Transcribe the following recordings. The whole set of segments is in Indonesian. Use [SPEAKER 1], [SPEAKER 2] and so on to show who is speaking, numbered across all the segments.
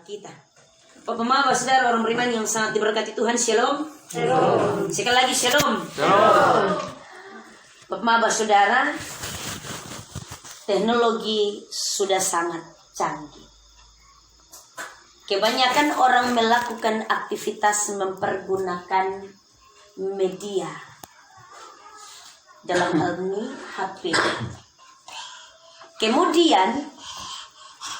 [SPEAKER 1] kita. Bapak Mama, saudara orang beriman yang sangat diberkati Tuhan, shalom. Shalom. Sekali lagi shalom. Shalom. Bapak Mama, saudara, teknologi sudah sangat canggih. Kebanyakan orang melakukan aktivitas mempergunakan media. Dalam hal ini HP. Kemudian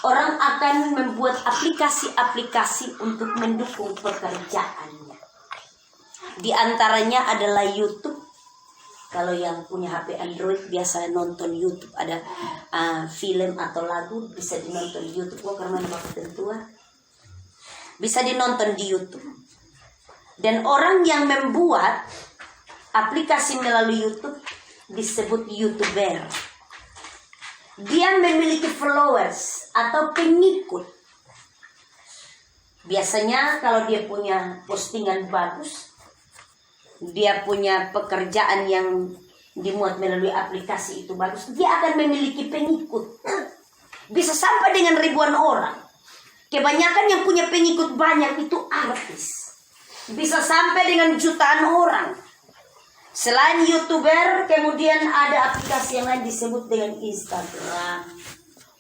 [SPEAKER 1] orang akan membuat aplikasi-aplikasi untuk mendukung pekerjaannya. Di antaranya adalah YouTube. Kalau yang punya HP Android biasa nonton YouTube, ada film atau lagu bisa dinonton di YouTube. Karena waktu tua bisa dinonton di YouTube. Dan orang yang membuat aplikasi melalui YouTube disebut YouTuber. Dia memiliki followers atau pengikut. Biasanya kalau dia punya postingan bagus, dia punya pekerjaan yang dimuat melalui aplikasi itu bagus, dia akan memiliki pengikut. Bisa sampai dengan ribuan orang. Kebanyakan yang punya pengikut banyak itu artis. Bisa sampai dengan jutaan orang. Selain YouTuber, kemudian ada aplikasi yang lain disebut dengan Instagram,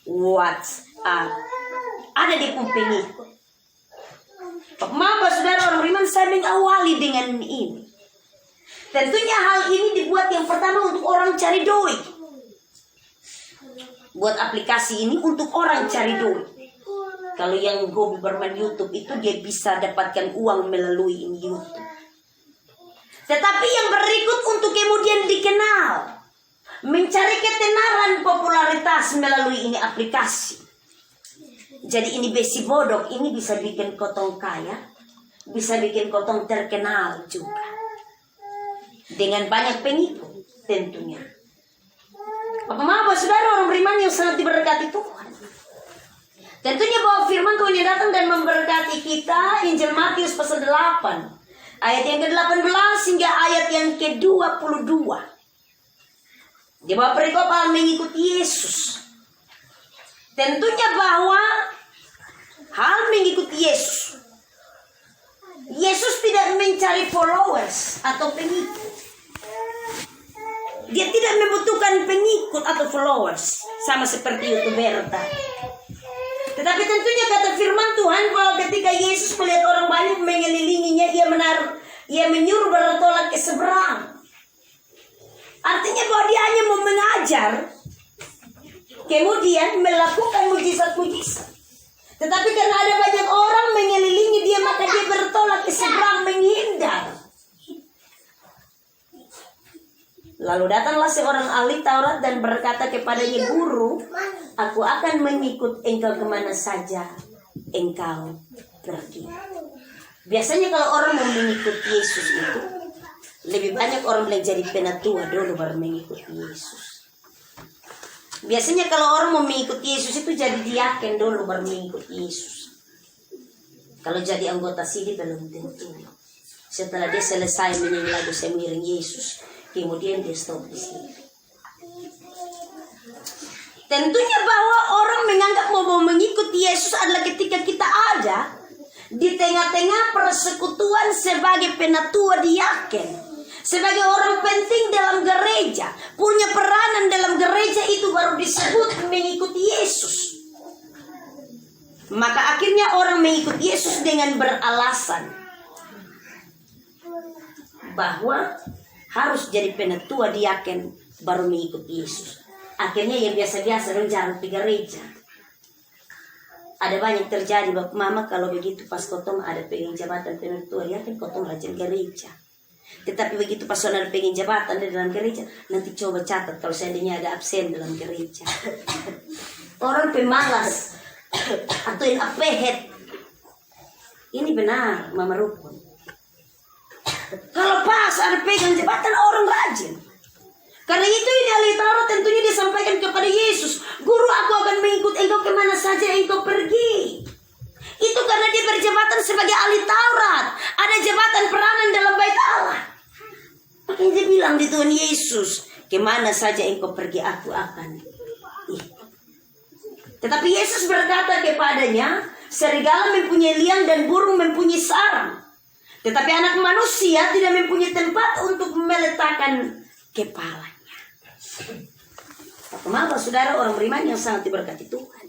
[SPEAKER 1] WhatsApp. Ada di pengikut. Mama, saudara orang beriman, saya mengawali dengan ini. Tentunya hal ini dibuat yang pertama untuk orang cari duit. Buat aplikasi ini untuk orang cari duit. Kalau yang hobi bermain YouTube itu dia bisa dapatkan uang melalui YouTube. Tetapi yang berikut untuk kemudian dikenal, mencari ketenaran popularitas melalui ini aplikasi. Jadi ini besi bodok, ini bisa bikin kotong kaya, bisa bikin kotong terkenal juga. Dengan banyak pengikut tentunya. Bapak saudara orang beriman yang sangat diberkati Tuhan. Tentunya bahwa firman Tuhan yang datang dan memberkati kita, Injil Matius pasal 8. Ayat yang ke-18 hingga ayat yang ke-22. Di bawah perikopal mengikuti Yesus. Tentunya bahwa hal mengikuti Yesus. Yesus tidak mencari followers atau pengikut. Dia tidak membutuhkan pengikut atau followers. Sama seperti YouTuber tadi. Tetapi tentunya kata firman Tuhan bahwa ketika Yesus melihat orang banyak mengelilinginya, ia menyuruh bertolak ke seberang. Artinya bahwa dia hanya mau mengajar, kemudian melakukan mujizat-mujizat. Tetapi karena ada banyak orang mengelilingi dia, maka dia bertolak ke seberang menghindar. Lalu datanglah seorang ahli Taurat dan berkata kepadanya, "Guru, aku akan mengikut engkau kemana saja engkau pergi." Biasanya kalau orang mau mengikut Yesus itu, lebih banyak orang bilang jadi penatua dulu baru mengikut Yesus. Biasanya kalau orang mau mengikut Yesus itu jadi diaken dulu baru mengikut Yesus. Kalau jadi anggota sini belum tentu. Setelah dia selesai menyanyi lagu semiring Yesus, kemudian dia stop di sini. Tentunya bahwa orang menganggap mau mengikuti Yesus adalah ketika kita ada di tengah-tengah persekutuan sebagai penatua diaken, sebagai orang penting dalam gereja, punya peranan dalam gereja, itu baru disebut mengikuti Yesus. Maka akhirnya orang mengikuti Yesus dengan beralasan bahwa harus jadi penatua diaken baru mengikuti Yesus. Akhirnya yang biasa-biasa jarang di gereja. Ada banyak terjadi Bapak Mama kalau begitu pas kotong ada pengen jabatan penatua diaken, kotong rajin gereja. Tetapi begitu pas ada pengen jabatan di dalam gereja, nanti coba catat kalau seandainya ada absen dalam gereja. Orang pemalas atau yang apehet. Ini benar Mama Rukun. Kalau pas ada pegang jabatan orang rajin. Karena itu ini ahli Taurat tentunya disampaikan kepada Yesus, "Guru, aku akan mengikut engkau kemana saja engkau pergi." Itu karena dia berjabatan sebagai ahli Taurat. Ada jabatan peranan dalam bait Allah. Makanya dia bilang di Tuhan Yesus, "Kemana saja engkau pergi aku akan ikut." Tetapi Yesus berkata kepadanya, Serigala mempunyai liang dan burung mempunyai sarang. Tetapi anak manusia tidak mempunyai tempat untuk meletakkan kepalanya. Kenapa saudara orang beriman yang sangat diberkati Tuhan?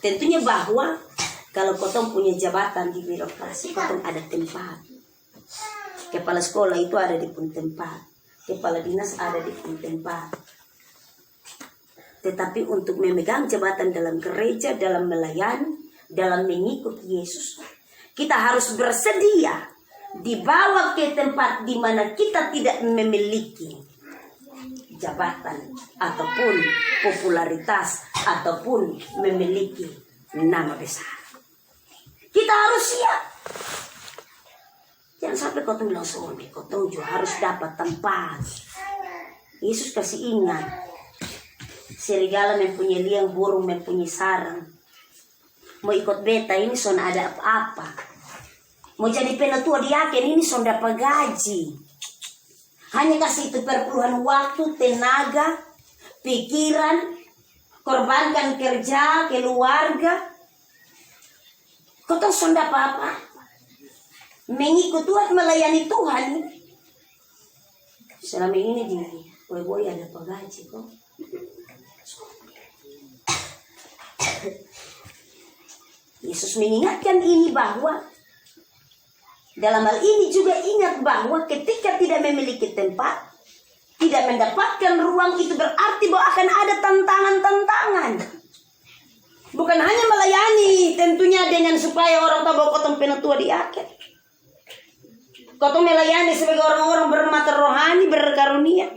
[SPEAKER 1] Tentunya bahwa kalau kotong punya jabatan di birokrasi, kotong ada tempat. Kepala sekolah itu ada di pun tempat. Kepala dinas ada di pun tempat. Tetapi untuk memegang jabatan dalam gereja, dalam melayani, dalam mengikut Yesus, kita harus bersedia dibawa ke tempat di mana kita tidak memiliki jabatan ataupun popularitas ataupun memiliki nama besar. Kita harus siap. Jangan sampai kotong bilang sorry, kotong juga harus dapat tempat. Yesus kasih ingat, serigala mempunyai liang, burung mempunyai sarang. Mau ikut beta ini son ada apa-apa. Mau jadi penatua diaken ini son dapat gaji. Hanya kasih itu perpuluhan waktu, tenaga, pikiran, korbankan kerja, keluarga. Kotong son dapat apa? Mengikut Tuhan, melayani Tuhan. Selama ini di boy-boy ada pagaji kok. Yesus mengingatkan ini bahwa dalam hal ini juga ingat bahwa ketika tidak memiliki tempat, tidak mendapatkan ruang, itu berarti bahwa akan ada tantangan-tantangan. Bukan hanya melayani tentunya dengan supaya orang tahu bahwa kotong penatua di akhir. Kotong melayani sebagai orang-orang bermata rohani, berkarunia.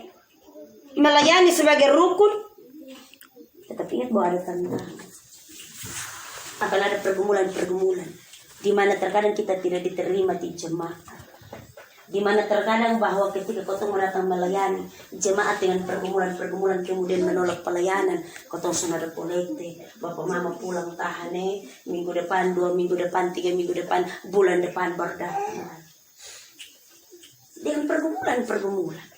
[SPEAKER 1] Melayani sebagai rukun. Tetapi ingat bahwa ada tantangan. Akan ada pergumulan-pergumulan. Di mana terkadang kita tidak diterima di jemaat. Di mana terkadang bahwa ketika kotong datang melayani jemaat dengan pergumulan-pergumulan kemudian menolak pelayanan, kotong sudah ada kolekte, bapak mama pulang tahan minggu depan, 2 minggu depan, 3 minggu depan, bulan depan berdatang. Dengan pergumulan-pergumulan.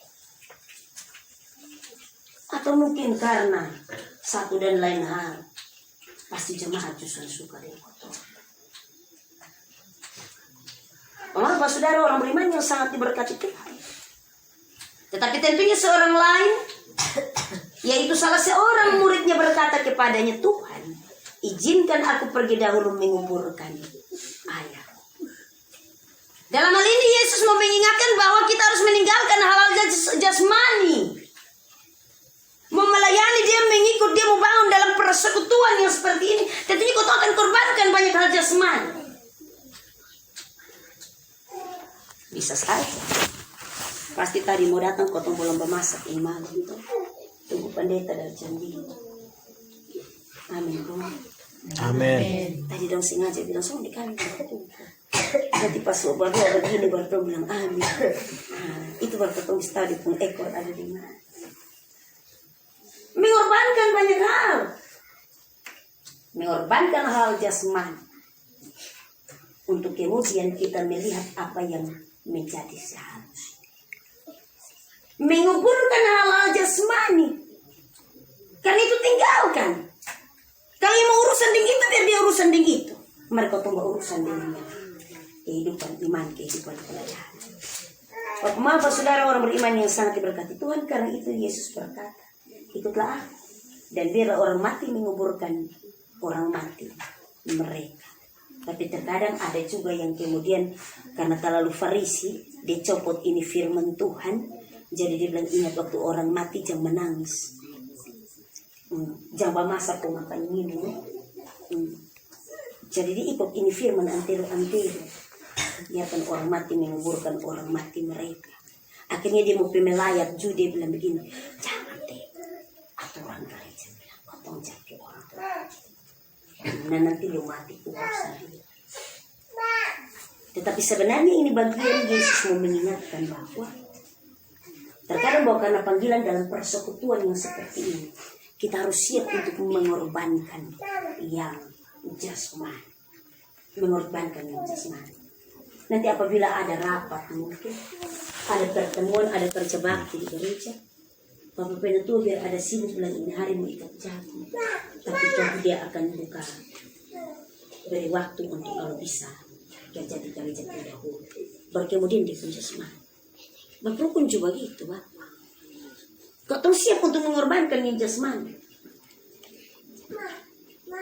[SPEAKER 1] Atau mungkin karena satu dan lain hal, pasti jemaat justru suka dengan kotong. Mengapa saudara orang beriman yang sangat diberkati Tuhan? Tetapi tentunya seorang lain, yaitu salah seorang muridnya berkata kepadanya, Tuhan, izinkan aku pergi dahulu menguburkan ayah. Dalam hal ini Yesus mau mengingatkan bahwa kita harus meninggalkan hal-hal jasmani. Mau melayani dia, mengikut dia, mau bangun dalam persekutuan yang seperti ini, tentunya kau akan korbankan banyak hal jasmani. Bisa saja. Pasti tadi mau datang kotong belum bermasak ini malam itu. Tunggu pendeta dari Jambi. Amin.
[SPEAKER 2] Amin.
[SPEAKER 1] Tadi dong sengaja bilang so di kantor. Nanti pas baru begini baru bilang amin. Itu baru ketemu tadi pun ekor ada di mana. Mengorbankan banyak hal. Mengorbankan hal jasmani. Untuk kemudian kita melihat apa yang menjadi seharusnya. Menguburkan hal-hal jasmani. Karena itu tinggalkan. Kalau yang mau urusan dengan itu, biar dia urusan dengan itu. Mereka tunggu urusan dengan kehidupan iman, kehidupan pelayanan. Maaf saudara orang beriman yang sangat diberkati Tuhan, karena itu Yesus berkata, ikutlah aku. Dan biarlah orang mati menguburkan orang mati mereka. Tapi terkadang ada juga yang kemudian karena terlalu farisi, dia copot ini firman Tuhan. Jadi dia bilang ingat waktu orang mati jangan menangis. Jangan masak kau makan minum. Jadi dia ikut ini firman antero-antero. Biarkan orang mati menguburkan orang mati mereka. Akhirnya dia mau melayat juga, dia bilang begini, jangan deh. Aturan gereja bilang, kotong jadi orang tua. Nah nanti dia mati urusan dia. Tetapi sebenarnya ini bagian Yesus mau mengingatkan bahwa terkadang bahwa karena panggilan dalam persekutuan yang seperti ini, kita harus siap untuk mengorbankan yang jasmani. Mengorbankan yang jasmani. Nanti apabila ada rapat mungkin, ada pertemuan, ada kerja bakti di gereja, Bapak Penatua biar ada sibuk bilang ini hari mau ikat jagung. Tapi dia akan buka beri waktu untuk kalau bisa kerja di gereja dahulu, baru kemudian dia pun jasmani. Bapak pun juga gitu, Pak. Kau siap untuk mengorbankan yang jasmani.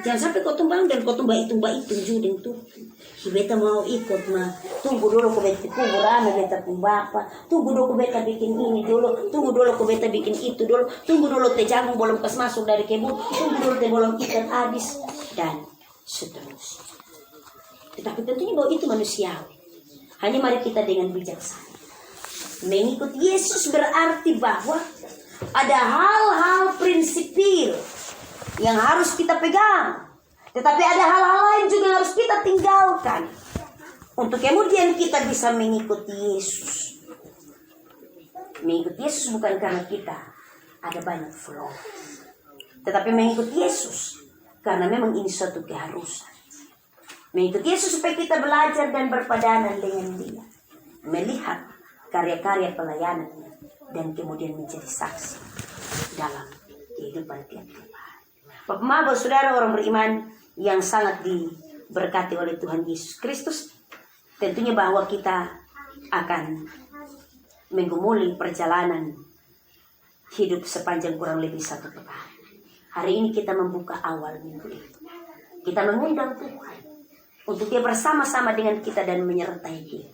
[SPEAKER 1] Jangan sampai kau tumbang dan kau tumbang itu judeng tuh. Beta mau ikut mah, tunggu dulu kau beta kubur ame beta pun bapak, tunggu dulu kau beta bikin ini dulu, tunggu dulu kau beta bikin itu dulu, tunggu dulu teh jagung belum pas masuk dari kebun, tunggu dulu teh belum ikan habis dan seterusnya. Tetapi tentunya bahwa itu manusiawi. Hanya mari kita dengan bijaksana. Mengikut Yesus berarti bahwa ada hal-hal prinsipil yang harus kita pegang. Tetapi ada hal-hal lain juga yang harus kita tinggalkan. Untuk kemudian kita bisa mengikuti Yesus. Mengikuti Yesus bukan karena kita ada banyak flow. Tetapi mengikuti Yesus karena memang ini suatu keharusan. Mengikuti Yesus supaya kita belajar dan berpadanan dengan Dia. Melihat karya-karya pelayanannya. Dan kemudian menjadi saksi dalam kehidupan tiap-tiap hari. Bapak, saudara orang beriman yang sangat diberkati oleh Tuhan Yesus Kristus, tentunya bahwa kita akan menggumuli perjalanan hidup sepanjang kurang lebih 1 pekan. Hari ini kita membuka awal minggu itu. Kita mengundang Tuhan untuk Dia bersama-sama dengan kita dan menyertai Dia.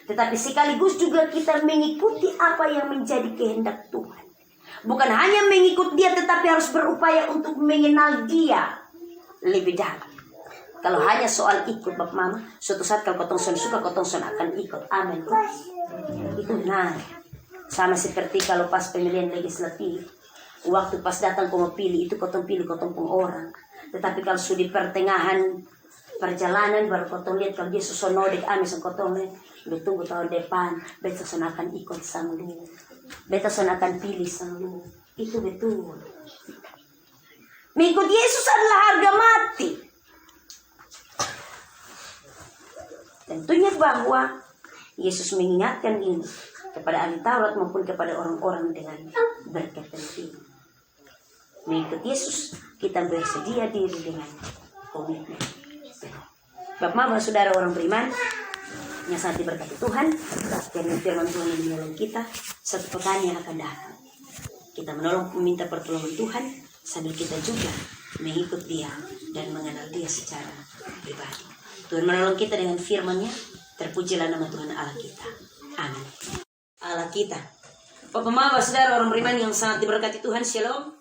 [SPEAKER 1] Tetapi sekaligus juga kita mengikuti apa yang menjadi kehendak Tuhan. Bukan hanya mengikut Dia, tetapi harus berupaya untuk mengenal Dia lebih dalam. Kalau hanya soal ikut Bapak Mama, suatu saat kalau kotong son suka, kotong son akan ikut. Amin. Itu benar. Sama seperti kalau pas pemilihan legislatif, waktu pas datang kau mau pilih, itu kotong pilih kotong pun orang. Tetapi kalau sudah di pertengahan perjalanan, baru kotong lihat kalau dia susonodek, amin son kotong lihat, tunggu tahun depan, beta son akan ikut sang lu. Beta son akan pilih sang lu. Itu betul. Mengikut Yesus adalah harga mati. Tentunya bahwa Yesus mengingatkan ini kepada ahli Taurat maupun kepada orang-orang dengan berkepentingan. Mengikut Yesus, kita bersedia diri dengan komitmen. Bapak, saudara orang beriman yang sangat diberkati Tuhan, dan firman Tuhan yang menolong kita 1 pekan yang akan datang. Kita meminta pertolongan Tuhan sambil kita juga mengikut Dia dan mengenal Dia secara pribadi. Tuhan menolong kita dengan firman-Nya. Terpujilah nama Tuhan Allah kita. Amin. Allah kita. Bapak, saudara orang beriman yang sangat diberkati Tuhan, shalom.